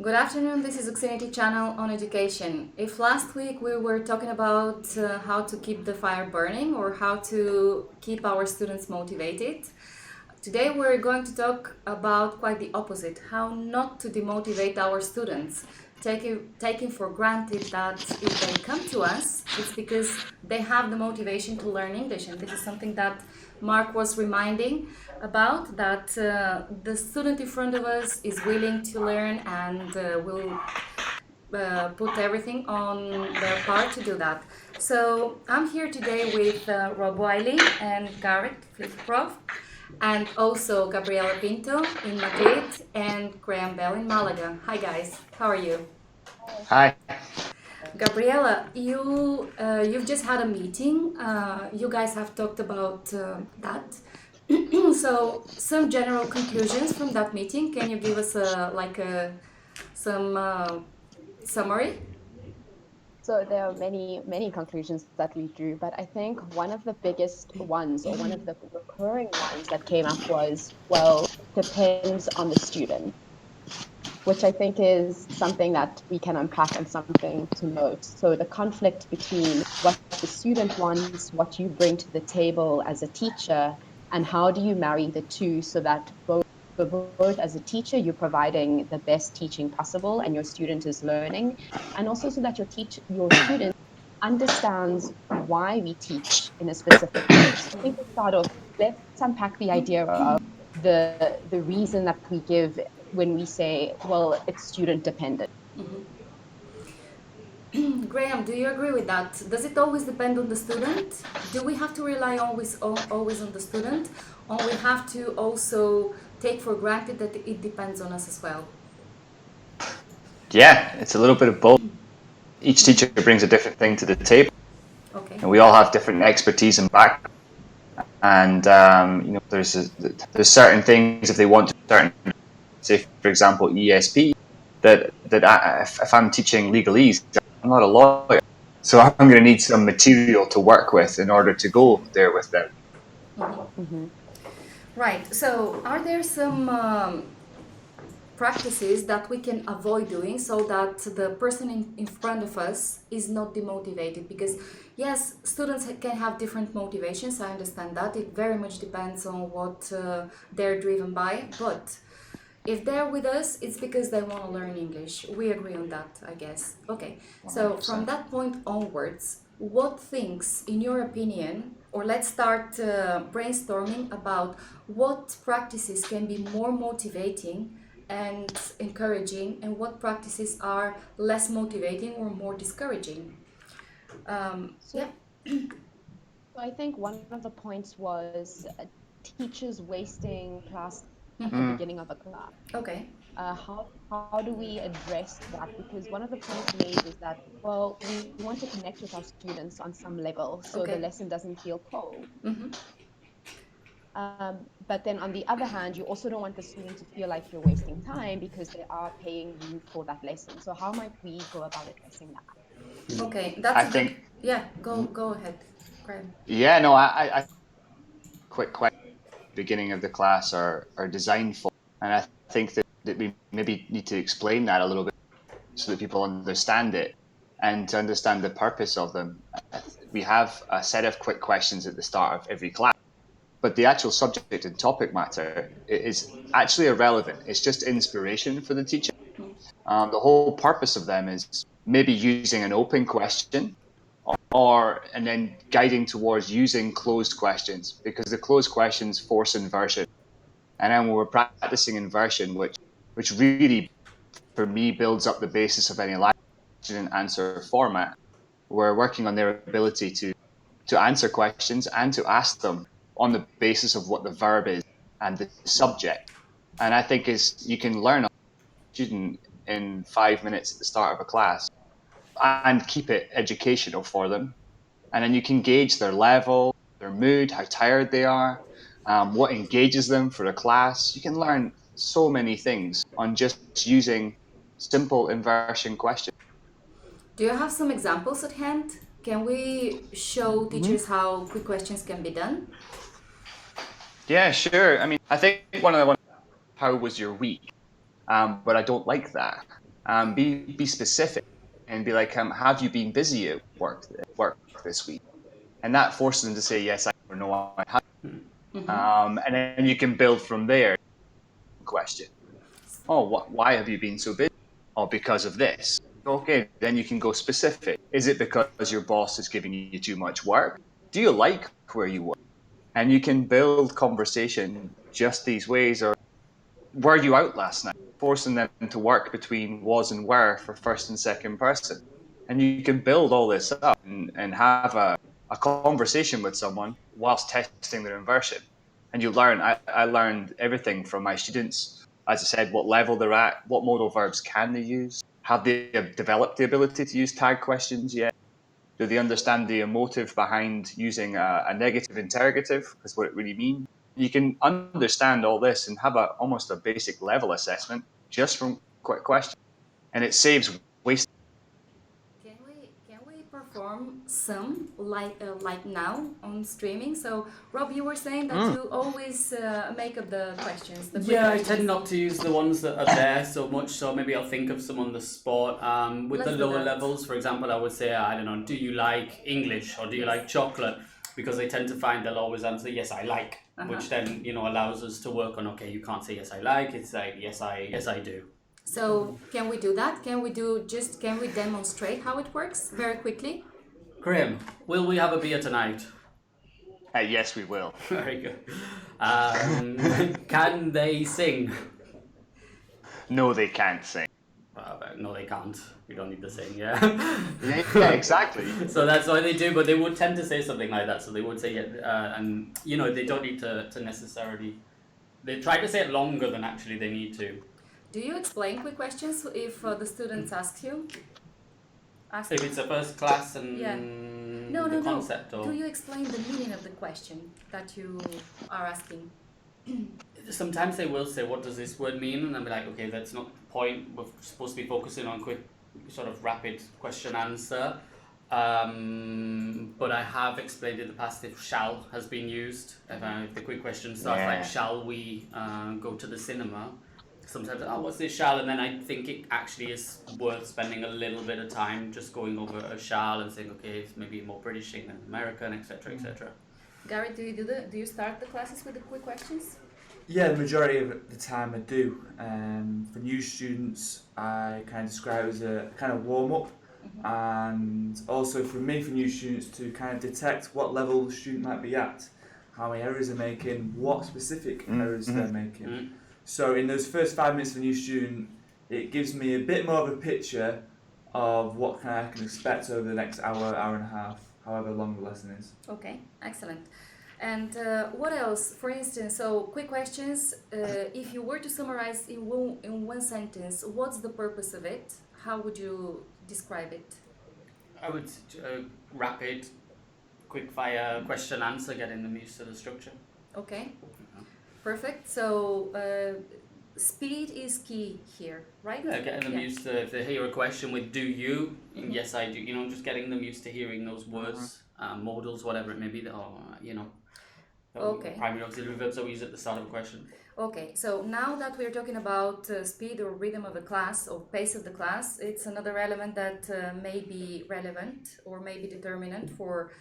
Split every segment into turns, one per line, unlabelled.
Good afternoon, this is Xfinity Channel on Education. If last week we were talking about how to keep the fire burning or how to keep our students motivated, today we're going to talk about quite the opposite, how not to demotivate our students, taking for granted that if they come to us, it's because they have the motivation to learn English. And this is something that Mark was reminding about, that the student in front of us is willing to learn and will put everything on their part to do that. So I'm here today with Rob Wiley and Garrett Flitcroft, and also Gabriela Pinto in Madrid and Graham Bell in Malaga. Hi guys, how are you?
Hi.
Gabriela, you've just had a meeting. You guys have talked about that. So some general conclusions from that meeting. Can you give us some summary?
So there are many conclusions that we drew, but I think one of the biggest ones, or one of the recurring ones that came up was, well, depends on the student, which I think is something that we can unpack and something to note. So the conflict between what the student wants, what you bring to the table as a teacher, and how do you marry the two so that both as a teacher, you're providing the best teaching possible and your student is learning, and also so that your student understands why we teach in a specific way. So I think to start off, let's unpack the idea of the reason that we give when we say, well, it's student dependent.
Graham, do you agree with that? Does it always depend on the student? Do we have to rely always on the student, or we have to also take for granted that it depends on us as well?
Yeah, it's a little bit of both. Each teacher brings a different thing to the table,
Okay.
and we all have different expertise and background. And there's certain things if they want to certain, say for example ESP, that if I'm teaching legalese, I'm not a lawyer, so I'm going to need some material to work with in order to go there with them.
Mm-hmm.
Right. So, are there some practices that we can avoid doing so that the person in front of us is not demotivated? Because yes, students can have different motivations, I understand that it very much depends on what they're driven by, but if they're with us, it's because they want to learn English. We agree on that, I guess. Okay, so from
100%.
that point onwards, what things, in your opinion, or let's start brainstorming about what practices can be more motivating and encouraging, and what practices are less motivating or more discouraging.
So, so I think one of the points was teachers wasting class at the beginning of a class.
Okay.
How do we address that? Because one of the points made was that, well, we want to connect with our students on some level so the
Okay.
lesson doesn't feel cold.
Mm-hmm.
But then on the other hand, you also don't want the student to feel like you're wasting time because they are paying you for that lesson. So how might we go about addressing that?
Okay, that's
I
a good.
think,
Yeah, go ahead, Graham.
yeah, no, I quick question beginning of the class are designed for, and I think that we maybe need to explain that a little bit so that people understand it and to understand the purpose of them. We have a set of quick questions at the start of every class, but the actual subject and topic matter is actually irrelevant. It's just inspiration for the teacher. The whole purpose of them is maybe using an open question or and then guiding towards using closed questions, because the closed questions force inversion. And then when we're practicing inversion, which really for me builds up the basis of any question and answer format, we're working on their ability to answer questions and to ask them on the basis of what the verb is and the subject. And I think is you can learn a student in 5 minutes at the start of a class and keep it educational for them. And then you can gauge their level, their mood, how tired they are, what engages them for a class. You can learn so many things on just using simple inversion questions.
Do you have some examples at hand? Can we show
Mm-hmm.
teachers how quick questions can be done?
Yeah, sure. I mean, I think one of the ones, how was your week? But I don't like that. Be specific and be like, have you been busy at work this week? And that forces them to say yes, I or no, I have. And then you can build from there. Question. Oh, why have you been so busy? Oh, because of this. Okay, then you can go specific. Is it because your boss is giving you too much work? Do you like where you work? And you can build conversation just these ways. Or were you out last night? Forcing them to work between was and were for first and second person. And you can build all this up and have a conversation with someone whilst testing their inversion. And you learn. I learned everything from my students. As I said, what level they're at, what modal verbs can they use, have they developed the ability to use tag questions yet? Do they understand the emotive behind using a negative interrogative? Because what it really means. You can understand all this and have almost a basic level assessment just from quick questions, and it saves waste.
Can we perform some like now on streaming? So Rob, you were saying that you always make up the questions. The quick
Yeah, I
questions.
tend not to use the ones that are there so much, so maybe I'll think of some on the spot. With
Let's
the
do
lower
that.
levels, for example, I would say, I don't know, do you like English or do you like chocolate? Because they tend to find they'll always answer, yes, I like, which then, allows us to work on, okay, you can't say yes, I like, it's like, yes, I do.
So can we do that? Can we demonstrate how it works very quickly?
Graham, will we have a beer tonight?
Yes, we will.
Very good. Can they sing?
No, they can't sing.
No, they can't. We don't need to sing, yeah.
Yeah, exactly.
So that's why they do, but they would tend to say something like that. So they would say it, and they don't need to necessarily. They try to say it longer than actually they need to.
Do you explain quick questions if the students ask you?
If it's a first class and
No.
concept, or
Do you explain the meaning of the question that you are asking?
sometimes they will say, "What does this word mean?" And I'll be like, "Okay, that's not the point. We're supposed to be focusing on quick, sort of rapid question answer." But I have explained in the past if shall has been used. If the quick question starts like, "Shall we go to the cinema?" Sometimes, what's this shall? And then I think it actually is worth spending a little bit of time just going over a shall and saying, okay, it's maybe more British thing than American, etc., etc.
Gary, do you start the classes with the quick questions?
Yeah, the majority of the time I do. For new students, I kind of describe it as a kind of warm-up, and also for me, for new students to kind of detect what level the student might be at, how many errors they're making, what specific errors they're making. So in those first 5 minutes for a new student, it gives me a bit more of a picture of what I can expect over the next hour, hour and a half, however long the lesson is.
Okay, excellent. And what else? For instance, so quick questions. If you were to summarize in one sentence, what's the purpose of it? How would you describe it?
I would rapid, quick fire question answer, getting them used to the structure.
Okay, perfect. So speed is key here, right?
Yeah, getting them used to, if they hear a question with do you, yes I do, just getting them used to hearing those words, modals, whatever it may be,
Okay.
primary auxiliary verbs that we use at the start of a question.
Okay, so now that we're talking about speed or rhythm of the class or pace of the class, it's another element that may be relevant or may be determinant for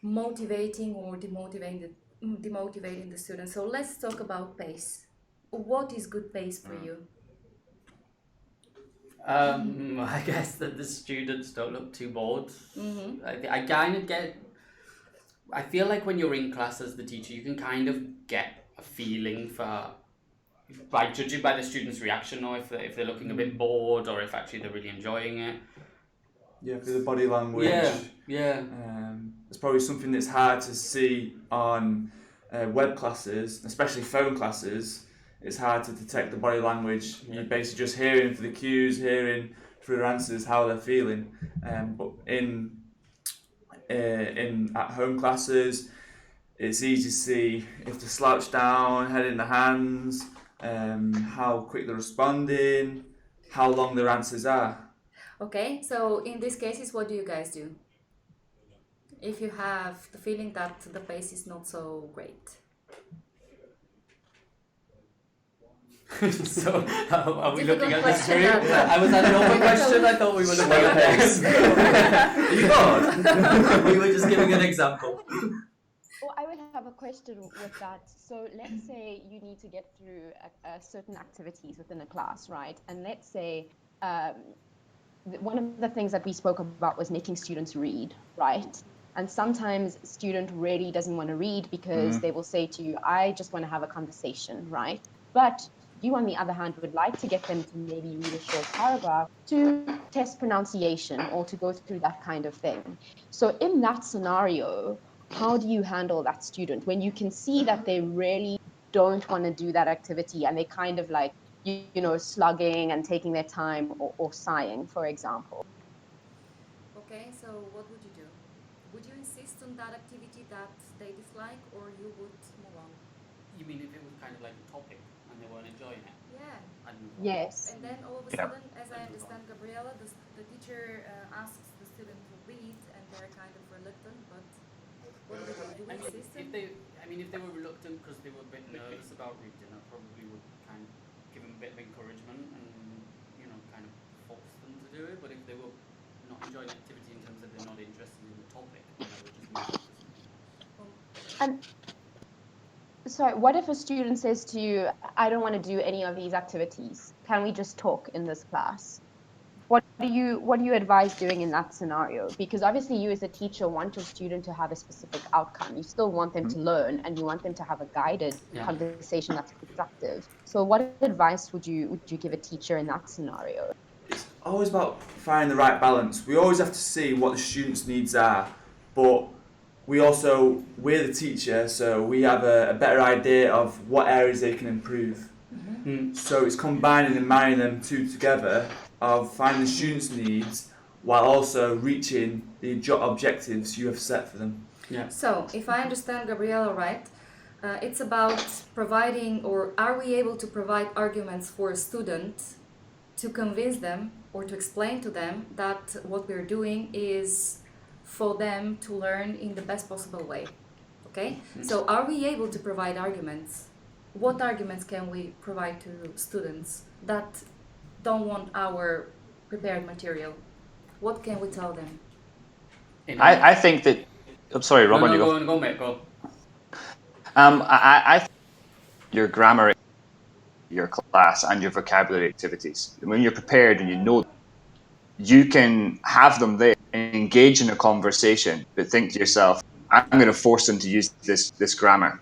motivating or demotivating the students. So let's talk about pace. What is good pace for you?
I guess that the students don't look too bored. I kind of I feel like when you're in class as the teacher, you can kind of get a feeling by judging by the students' reaction, or if they're looking a bit bored, or if actually they're really enjoying it.
Yeah, for the body language.
Yeah.
It's probably something that's hard to see on web classes, especially phone classes. It's hard to detect the body language. You're basically just hearing for the cues, hearing through their answers how they're feeling. But in at home classes, it's easy to see if they're slouched down, head in the hands, how quick they're responding, how long their answers are.
Okay, so in these cases, what do you guys do? If you have the feeling that the pace is not so great.
So, are we
Difficult
looking at the
question,
screen?
that.
I was at an open question. I thought we were looking at
pace.
Are you bored? We were just giving an example.
Well, I would have a question with that. So let's say you need to get through certain activities within a class, right? And let's say one of the things that we spoke about was making students read, right? And sometimes student really doesn't want to read because they will say to you, I just want to have a conversation, right? But you, on the other hand, would like to get them to maybe read a short paragraph to test pronunciation or to go through that kind of thing. So in that scenario, how do you handle that student when you can see that they really don't want to do that activity and they kind of like, you know, slugging and taking their time or sighing, for example?
Okay, so what would you do? Would you insist on that activity that they dislike, or you would move on?
You mean if it was kind of like a topic and they weren't enjoying it?
Yeah.
I'd move on.
Yes.
And then all of a
Yeah.
sudden, as I understand, Gabriela, the teacher asks the student to read, and they're kind of reluctant. But what do? Do we
I mean,
insist?
if they were reluctant because they were a bit nervous about reading, I probably would kind of give them a bit of encouragement and, you know, kind of force them to do it. But if they were not enjoying the activity in terms of they're not interested in the topic, then I would just move on to something else.
And sorry, what if a student says to you, I don't want to do any of these activities? Can we just talk in this class? What do you advise doing in that scenario? Because obviously you as a teacher want your student to have a specific outcome. You still want them to learn and you want them to have a guided conversation that's constructive. So what advice would you give a teacher in that scenario?
It's always about finding the right balance. We always have to see what the students' needs are, but we're the teacher, so we have a better idea of what areas they can improve. So it's combining and marrying them two together of finding the students' needs while also reaching the objectives you have set for them.
Yeah.
So, if I understand Gabriela right, it's about providing, or are we able to provide arguments for a student to convince them or to explain to them that what we're doing is for them to learn in the best possible way. Okay? So, are we able to provide arguments? What arguments can we provide to students that don't want our prepared material? What can we tell them?
I think that. I'm sorry, Robert. You go.
Go, mate, go.
I think your grammar, your class, and your vocabulary activities. When you're prepared and you know, you can have them there and engage in a conversation, but think to yourself, I'm going to force them to use this grammar.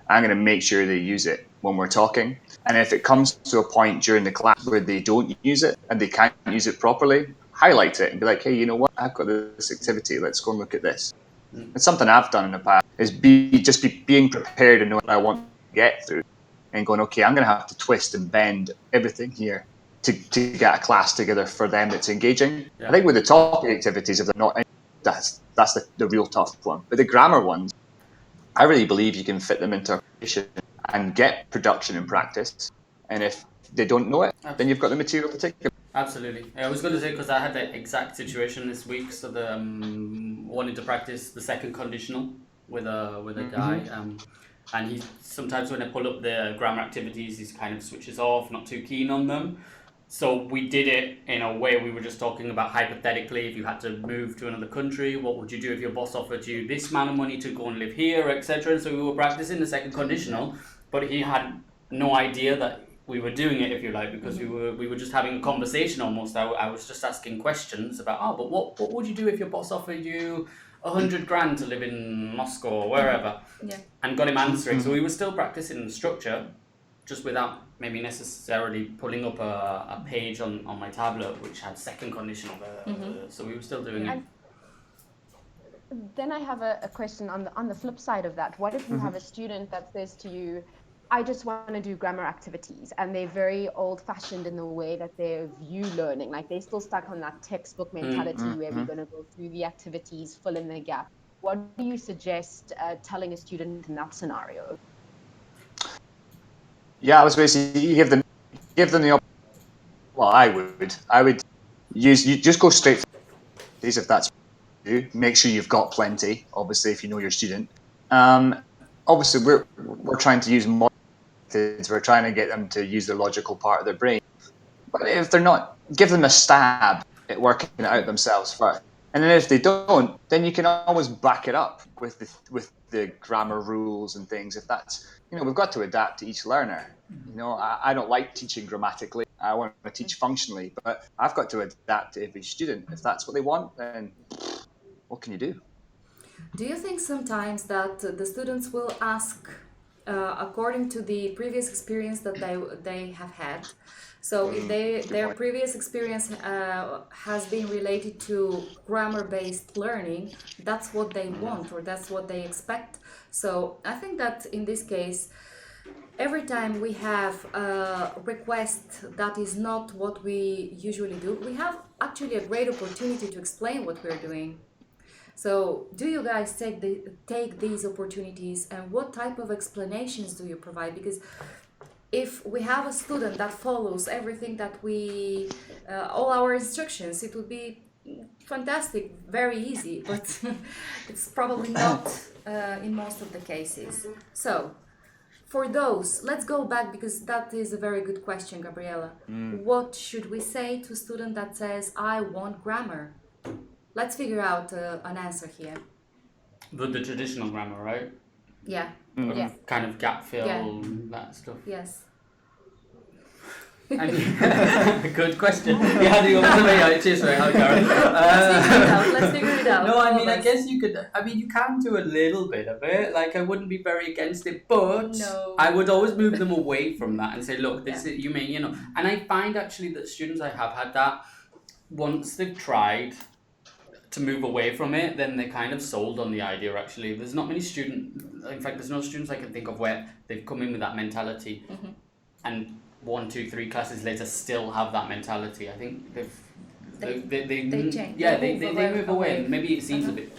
I'm going to make sure they use it when we're talking. And if it comes to a point during the class where they don't use it and they can't use it properly, highlight it and be like, hey, you know what? I've got this activity. Let's go and look at this. And something I've done in the past is being prepared and know what I want to get through and going, okay, I'm going to have to twist and bend everything here to get a class together for them that's engaging. Yeah. I think with the topic activities, if they're not, that's the real tough one. But the grammar ones, I really believe you can fit them into a conversation and get production in practice. And if they don't know it, then you've got the material to take it.
Absolutely. I was going to say, because I had the exact situation this week, so the wanted to practice the second conditional with a guy, and he sometimes when I pull up the grammar activities, he kind of switches off, not too keen on them. So we did it in a way we were just talking about hypothetically, if you had to move to another country, what would you do if your boss offered you this amount of money to go and live here, etc. And so we were practicing the second conditional, but he had no idea that we were doing it, if you like, because we were just having a conversation almost. I was just asking questions about, but what would you do if your boss offered you 100 grand to live in Moscow or wherever? Yeah. And got him answering. So we were still practicing the structure, just without maybe necessarily pulling up a page on my tablet which had second conditional. So we were still doing it.
Then I have a question on the flip side of that. What if you have a student that says to you, I just want to do grammar activities, and they're very old-fashioned in the way that they view learning. Like they're still stuck on that textbook mentality where we're going to go through the activities, fill in the gap. What do you suggest telling a student in that scenario?
Yeah, I was going to say, you give them the option. Well, I would you just go straight for these if that's what you do. Make sure you've got plenty, obviously, if you know your student. Obviously, we're trying to use modern methods, we're trying to get them to use the logical part of their brain. But if they're not, give them a stab at working it out themselves first. And then if they don't, then you can always back it up with the grammar rules and things. If that's, we've got to adapt to each learner. I don't like teaching grammatically. I want to teach functionally, but I've got to adapt to every student. If that's what they want, then what can you do?
Do you think sometimes that the students will ask according to the previous experience that they have had? So if their previous experience has been related to grammar-based learning, that's what they want or that's what they expect. So I think that in this case, every time we have a request that is not what we usually do, we have actually a great opportunity to explain what we're doing. So do you guys take these opportunities, and what type of explanations do you provide? Because if we have a student that follows everything that all our instructions, it would be fantastic, very easy, but it's probably not in most of the cases. So for those, let's go back, because that is a very good question, Gabriela. What should we say to a student that says, I want grammar? Let's figure out an answer here.
The traditional grammar, right?
Yeah.
Yeah.
Kind of gap fill, that stuff.
Yes.
I mean, good question. You had to go with the way out. Cheers, right, Karen.
Let's figure it out.
No, I mean, I guess you could. I mean, you can do a little bit of it. Like, I wouldn't be very against it, but I would always move them away from that and say, look, this is, you may, And I find actually that students I have had that, once they've tried to move away from it, then they're kind of sold on the idea. Actually, there's not many in fact, there's no students I can think of where they've come in with that mentality, and 1, 2, 3 classes later still have that mentality. I think they
change.
Yeah, they move away. Maybe it seems a bit,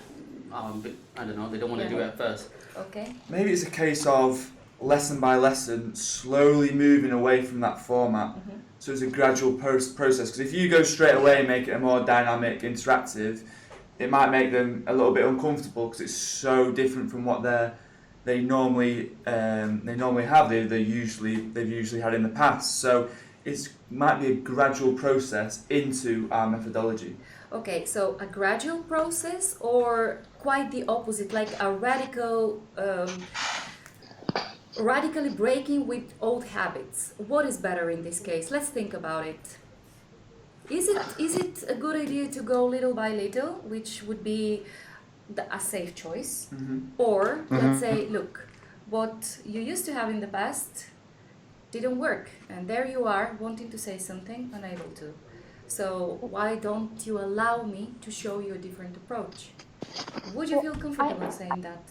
I don't know. They don't want to do it at first.
Okay.
Maybe it's a case of lesson by lesson, slowly moving away from that format. So it's a gradual process. Because if you go straight away and make it a more dynamic, interactive, it might make them a little bit uncomfortable because it's so different from what they normally have. They've usually had in the past. So it might be a gradual process into our methodology.
Okay, so a gradual process, or quite the opposite, like a radically breaking with old habits? What is better in this case? Let's think about it. Is it a good idea to go little by little, which would be a safe choice? Or let's say, look, what you used to have in the past didn't work, and there you are wanting to say something, unable to. So why don't you allow me to show you a different approach? Would you feel comfortable saying that?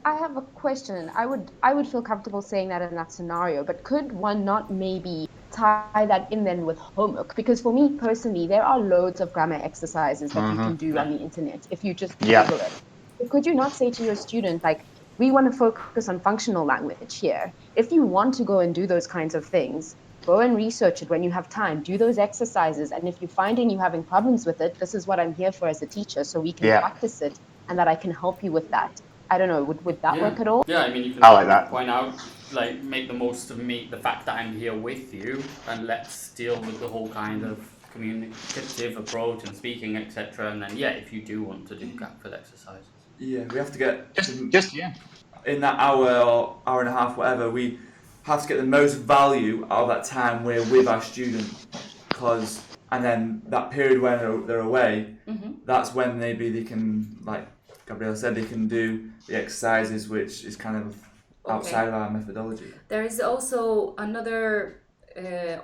I have a question. I would feel comfortable saying that in that scenario, but could one not maybe tie that in then with homework? Because for me personally, there are loads of grammar exercises that you can do on the internet if you just Google it. But could you not say to your student, like, we want to focus on functional language here. If you want to go and do those kinds of things, go and research it when you have time. Do those exercises, and if you're finding you're having problems with it, this is what I'm here for as a teacher, so we can practice it, and that I can help you with that. I don't know, would that work at all?
Yeah, I mean, you can
like that.
point out, like, make the most of the fact that I'm here with you, and let's deal with the whole kind of communicative approach and speaking, etc. And then, if you do want to do gap fill exercises.
Yeah, we have to get
just
in that hour or hour and a half, whatever. We have to get the most value out of that time we're with our student, and then that period when they're away, that's when maybe they can, like Gabriela said, they can do the exercises, which is kind of outside of our methodology.
There is also another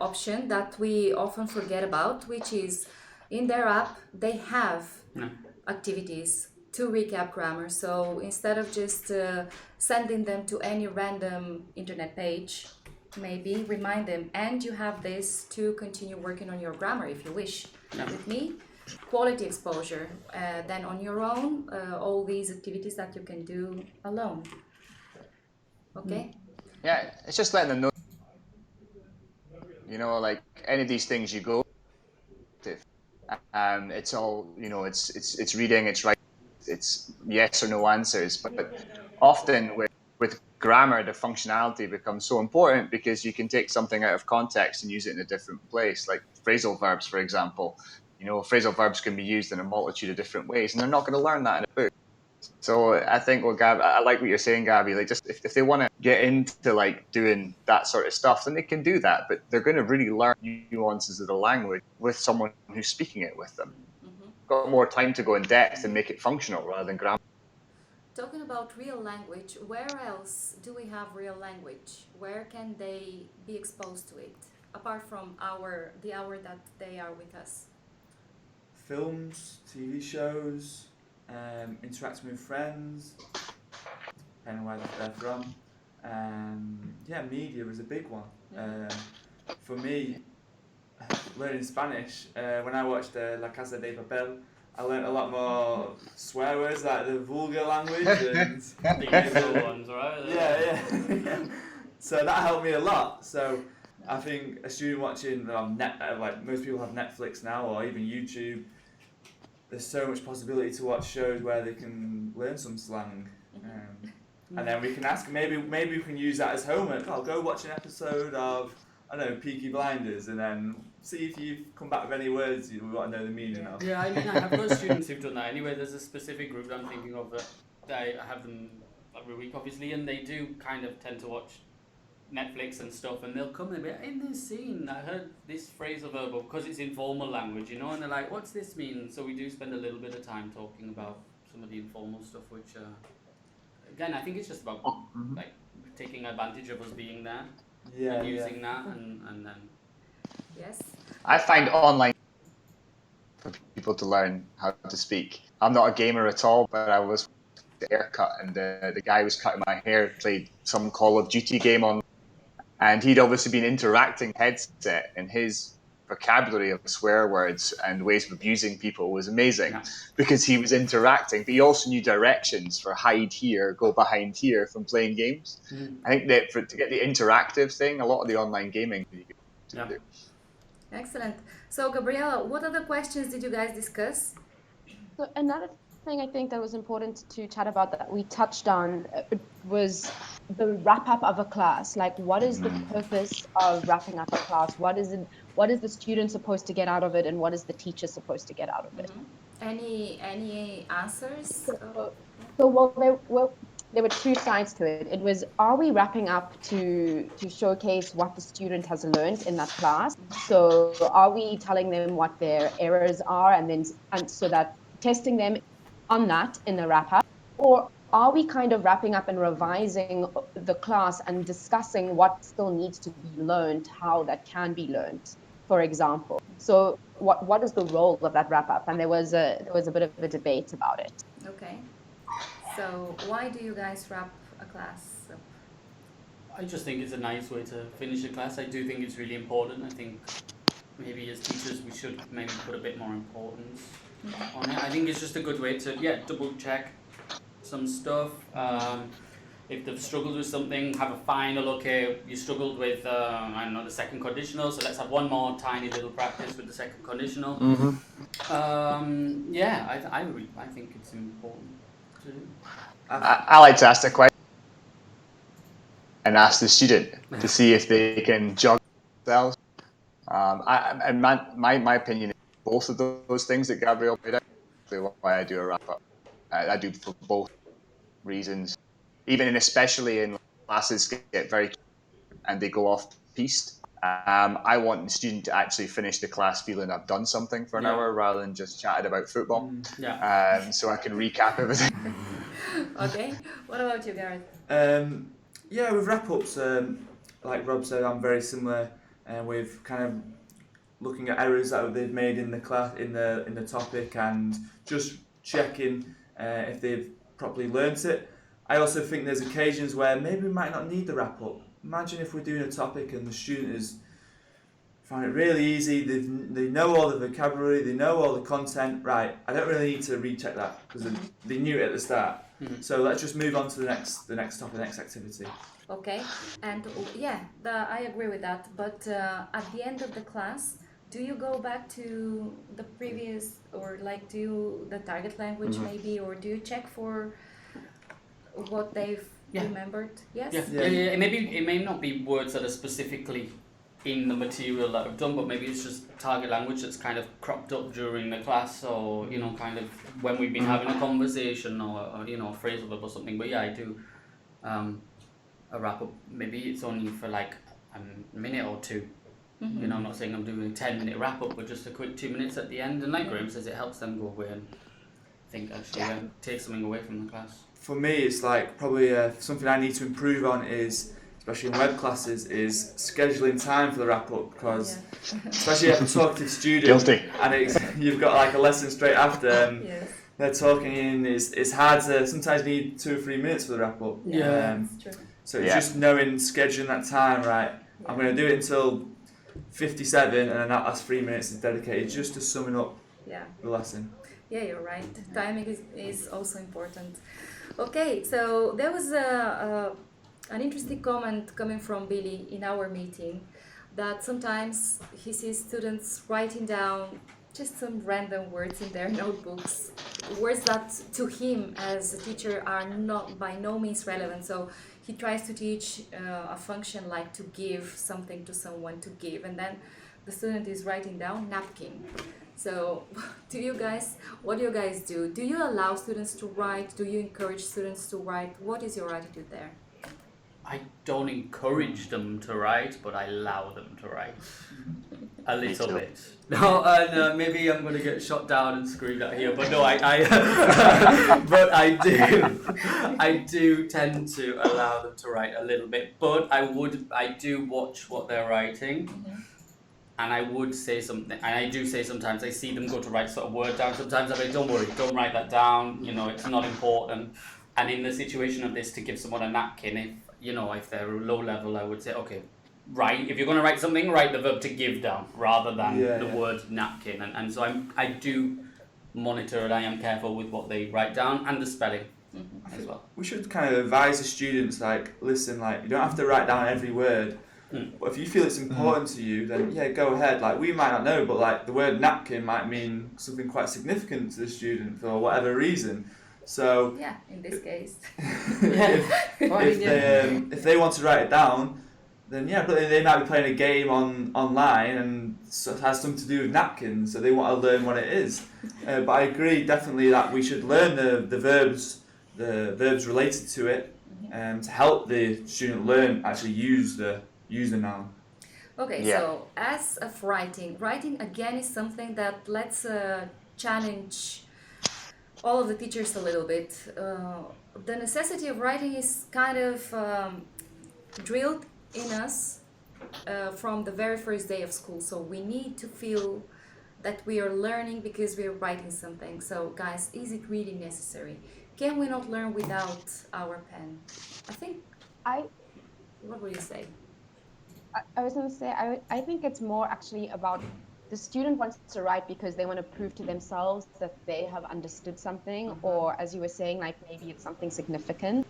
option that we often forget about, which is in their app they have activities to recap grammar. So instead of just sending them to any random internet page, maybe remind them, and you have this to continue working on your grammar if you wish. With me, quality exposure, then on your own, all these activities that you can do alone. Okay?
Yeah, it's just letting them know, like any of these things you go to, it's all, it's reading, it's writing, it's yes or no answers, but often with grammar, the functionality becomes so important because you can take something out of context and use it in a different place, like phrasal verbs, for example. Phrasal verbs can be used in a multitude of different ways, and they're not going to learn that in a book. So I think, I like what you're saying, Gabby. Like, just if they want to get into like doing that sort of stuff, then they can do that. But they're going to really learn nuances of the language with someone who's speaking it with them. Got more time to go in depth and make it functional rather than grammar.
Talking about real language, where else do we have real language? Where can they be exposed to it, apart from the hour that they are with us?
Films, TV shows, interacting with friends, depending on where they're from. Media is a big one. For me, learning Spanish, when I watched La Casa de Papel, I learned a lot more swear words, like the vulgar language. And
the usual ones, right?
Yeah. So that helped me a lot. So I think a student watching like most people have Netflix now, or even YouTube, there's so much possibility to watch shows where they can learn some slang. And then we can ask, maybe we can use that as homework. I'll go watch an episode of, I don't know, Peaky Blinders, and then see if you come back with any words you want to know the meaning of.
Yeah, I mean, I have got students who've done that anyway. There's a specific group that I'm thinking of that I have them every week, obviously, and they do kind of tend to watch Netflix and stuff, and they'll come and be like, in this scene, I heard this phrasal verb, because it's informal language, and they're like, what's this mean? So we do spend a little bit of time talking about some of the informal stuff, which, again, I think it's just about like taking advantage of us being there and using that, and then.
Yes.
I find online for people to learn how to speak. I'm not a gamer at all, but I was the haircut, and the guy who was cutting my hair played some Call of Duty game on, and he'd obviously been interacting headset, and his vocabulary of swear words and ways of abusing people was amazing because he was interacting, but he also knew directions for hide here, go behind here from playing games. I think that to get the interactive thing, a lot of the online gaming you can do.
Excellent. So, Gabriela, what other questions did you guys discuss?
So another thing I think that was important to chat about that we touched on was the wrap up of a class. Like, what is the purpose of wrapping up a class? What is the student supposed to get out of it, and what is the teacher supposed to get out of it?
Any answers?
There were two sides to it. It was, are we wrapping up to showcase what the student has learned in that class? So are we telling them what their errors are, and so that testing them on that in the wrap up? Or are we kind of wrapping up and revising the class and discussing what still needs to be learned, how that can be learned, for example? So what is the role of that wrap up? And there was a bit of a debate about it.
Okay. So why do you guys wrap a class up?
I just think it's a nice way to finish a class. I do think it's really important. I think maybe as teachers we should maybe put a bit more importance on it. I think it's just a good way to double check some stuff. If they've struggled with something, have a final, okay, you struggled with, the second conditional, so let's have one more tiny little practice with the second conditional. I think it's important to do.
I like to ask the question and ask the student to see if they can juggle themselves. My opinion is both of those things that Gabrielle made out. Why I do a wrap up. I do for both reasons. Even and especially in classes get very and they go off piste. I want the student to actually finish the class feeling I've done something for an hour rather than just chatted about football. So I can recap everything.
Okay. What about you, Gareth?
With wrap-ups, like Rob said, I'm very similar with kind of looking at errors that they've made in the class, in the topic, and just checking if they've properly learnt it. I also think there's occasions where maybe we might not need the wrap-up. Imagine if we're doing a topic and the student has found it really easy, they know all the vocabulary, they know all the content, right, I don't really need to recheck that because they knew it at the start. So let's just move on to the next topic, the next activity.
Okay, and I agree with that, but at the end of the class, do you go back to the previous, or the target language maybe, or do you check for what they've
Yeah.
remembered? Yes?
Yeah. It may not be words that are specifically in the material that I've done, but maybe it's just target language that's kind of cropped up during the class, or kind of when we've been having a conversation, or a phrasal verb or something. But yeah, I do a wrap up. Maybe it's only for like a minute or two. I'm not saying I'm doing a 10-minute wrap up, but just a quick 2 minutes at the end. And like Graham says, it helps them go away and think actually take something away from the class.
For me, it's like probably something I need to improve on is, especially in web classes, is scheduling time for the wrap up, because especially if I'm talking to students and you've got like a lesson straight after and they're talking in, it's hard to sometimes need 2 or 3 minutes for the wrap up.
That's true.
So it's just knowing, scheduling that time, right? I'm going to do it until 57 and then that last 3 minutes is dedicated just to summing up the lesson.
Yeah, you're right. Timing is also important. Okay, so there was an interesting comment coming from Billy in our meeting, that sometimes he sees students writing down just some random words in their notebooks, words that to him as a teacher are not by no means relevant. So he tries to teach a function like to give something to someone, to give, and then the student is writing down napkin. So what do you guys do? Do you allow students to write? Do you encourage students to write? What is your attitude there?
I don't encourage them to write, but I allow them to write. A little bit. No, and maybe I'm going to get shot down and screamed at here, but no, but I do tend to allow them to write a little bit, but I do watch what they're writing. And I would say something, and I do say sometimes, I see them go to write sort of word down. Sometimes I'm like, don't worry, don't write that down, it's not important. And in the situation of this, to give someone a napkin, if they're low level, I would say, okay, if you're going to write something, write the verb to give down rather than the word napkin. And so I do monitor and I am careful with what they write down and the spelling as well.
We should kind of advise the students, like, listen, like, you don't have to write down every word. But if you feel it's important to you, then go ahead. Like, we might not know, but like the word napkin might mean something quite significant to the student for whatever reason. So
in this case,
if they want to write it down, then but they might be playing a game online and it has something to do with napkins, so they want to learn what it is. But I agree definitely that we should learn the verbs related to it, to help the student learn actually use the noun.
Okay, so as of writing again is something that let's challenge all of the teachers a little bit. The necessity of writing is kind of drilled in us from the very first day of school. So we need to feel that we are learning because we are writing something. So guys, is it really necessary? Can we not learn without our pen? What would you say?
I was going to say, I think it's more actually about the student wants to write because they want to prove to themselves that they have understood something, or as you were saying, like maybe it's something significant.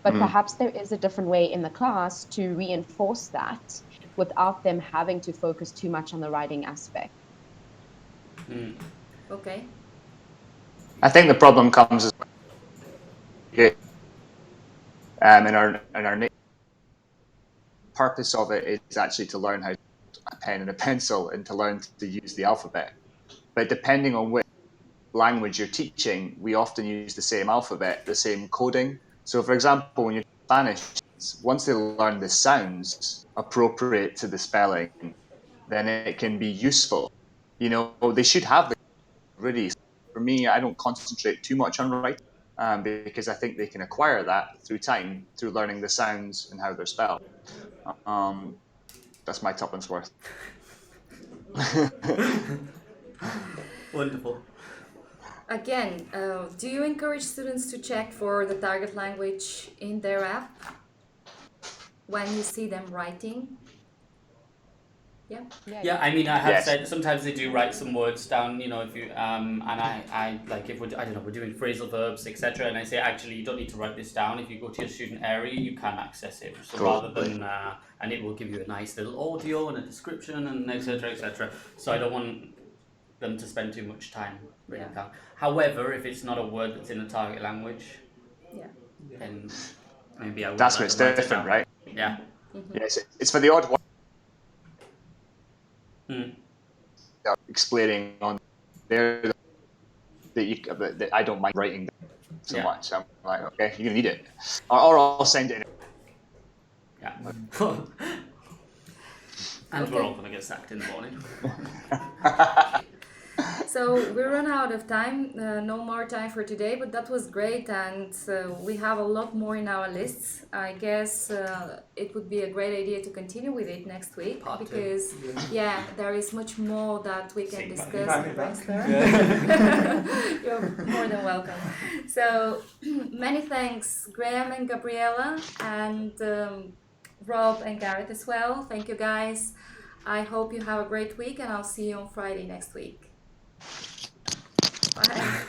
But perhaps there is a different way in the class to reinforce that without them having to focus too much on the writing aspect.
Okay.
I think the problem comes as in our purpose of it is actually to learn how to use a pen and a pencil and to learn to use the alphabet. But depending on which language you're teaching, we often use the same alphabet, the same coding. So for example, when you're Spanish, once they learn the sounds appropriate to the spelling, then it can be useful. They should have the really. For me, I don't concentrate too much on writing because I think they can acquire that through time, through learning the sounds and how they're spelled. That's my tuppence worth.
Wonderful.
Again, do you encourage students to check for the target language in their app when you see them writing?
Yeah, I mean, I have said sometimes they do write some words down, if you and I like if we're doing phrasal verbs, etc. And I say actually you don't need to write this down. If you go to your student area, you can access it. So rather than and it will give you a nice little audio and a description and etc. So I don't want them to spend too much time writing down. However, if it's not a word that's in the target language, then maybe I would
That's
have
where it's
write it
different,
down.
right?
Yeah.
Yeah, it's for the odd one.
Mm.
Explaining on there that I don't mind writing so
Yeah.
much. I'm like, okay, you're gonna need it, or I'll send it in.
Yeah. And we're all gonna get sacked in the morning.
So we run out of time, no more time for today, but that was great, and we have a lot more in our lists. I guess it would be a great idea to continue with it next week
Part two.
because there is much more that we can
See,
discuss
invite me
and
back.
brainstorm. You're more than welcome. So many thanks, Graham and Gabriella, and Rob and Gareth as well. Thank you guys. I hope you have a great week, and I'll see you on Friday next week. Bye.